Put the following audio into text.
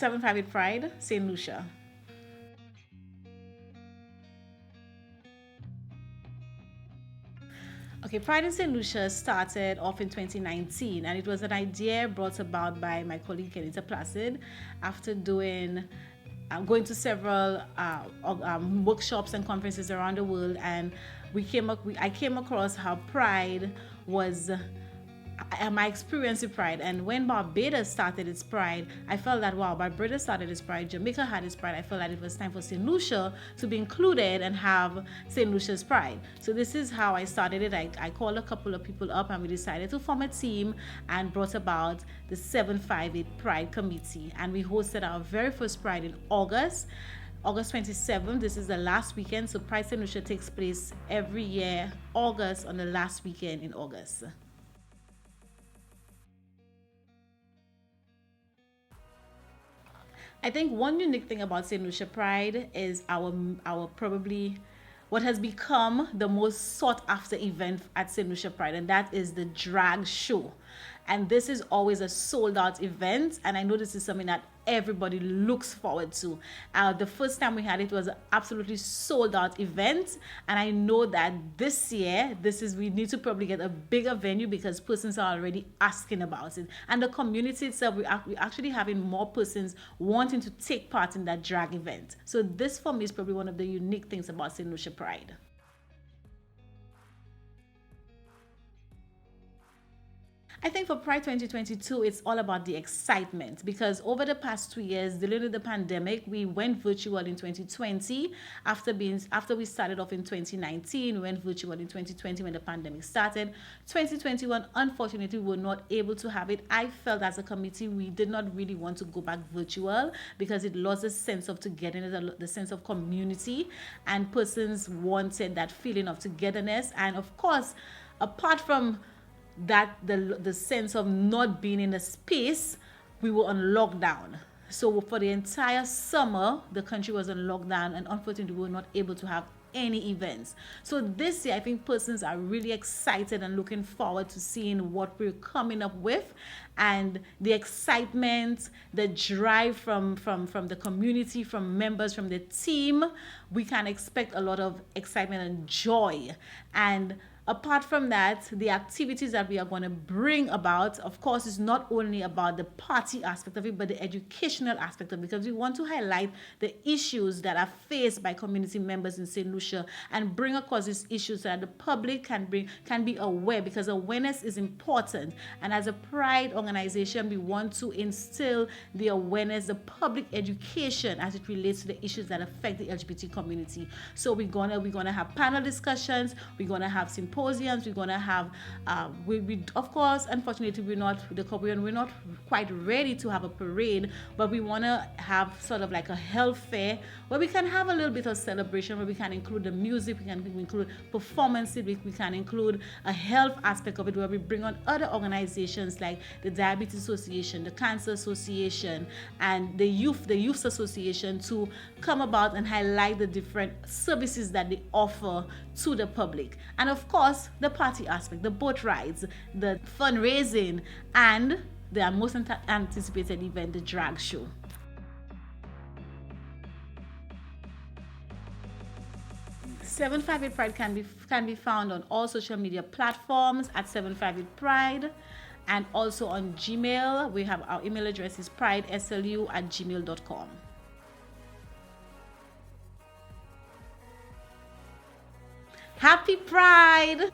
758 Pride, St. Lucia. Okay, Pride in St. Lucia started off in 2019, and it was an idea brought about by my colleague Kenita Placid after going to several workshops and conferences around the world, and I came across how Pride was my experience with Pride. And when Barbados started its Pride, I felt that wow, Barbados started its Pride, Jamaica had its Pride. I felt that it was time for St. Lucia to be included and have St. Lucia's Pride. So this is how I started it. I called a couple of people up and we decided to form a team and brought about the 758 Pride Committee. And we hosted our very first Pride in August 27th. This is the last weekend. So Pride St. Lucia takes place every year, August, on the last weekend in August. I think one unique thing about St. Lucia Pride is our probably what has become the most sought after event at St. Lucia Pride, and that is the drag show. And this is always a sold out event, and I know this is something that everybody looks forward to. The first time we had it was an absolutely sold out event, and I know that this year we need to probably get a bigger venue because persons are already asking about it, and the community itself, we actually having more persons wanting to take part in that drag event. So this for me is probably one of the unique things about St. Lucia Pride. I think for Pride 2022, it's all about the excitement because over the past 2 years, dealing with the pandemic, we went virtual in 2020. After we started off in 2019, we went virtual in 2020 when the pandemic started. 2021, unfortunately, we were not able to have it. I felt as a committee, we did not really want to go back virtual because it lost a sense of togetherness, the sense of community, and persons wanted that feeling of togetherness. And of course, apart from that the sense of not being in a space, we were on lockdown. So for the entire summer, the country was on lockdown, and unfortunately, we were not able to have any events. So this year, I think persons are really excited and looking forward to seeing what we're coming up with, and the excitement, the drive from the community, from members, from the team. We can expect a lot of excitement and joy. And apart from that, the activities that we are going to bring about, of course, is not only about the party aspect of it, but the educational aspect of it, because we want to highlight the issues that are faced by community members in St. Lucia and bring across these issues so that the public can be aware, because awareness is important. And as a Pride organization, we want to instill the awareness, the public education as it relates to the issues that affect the LGBT community. So we're gonna have panel discussions, we're gonna have symposiums, we're gonna have we of course, unfortunately, we're not quite ready to have a parade, but we want to have sort of like a health fair where we can have a little bit of celebration, where we can include the music, we can include performances, we can include a health aspect of it, where we bring on other organizations like the Diabetes Association, the Cancer Association, and the Youth Association to come about and highlight the different services that they offer to the public. And of course, the party aspect, the boat rides, the fundraising, and the most anticipated event, the drag show. Seven Five Eight Pride can be found on all social media platforms at 758 Pride, and also on Gmail. We have our email address is prideslu@gmail.com. Happy Pride!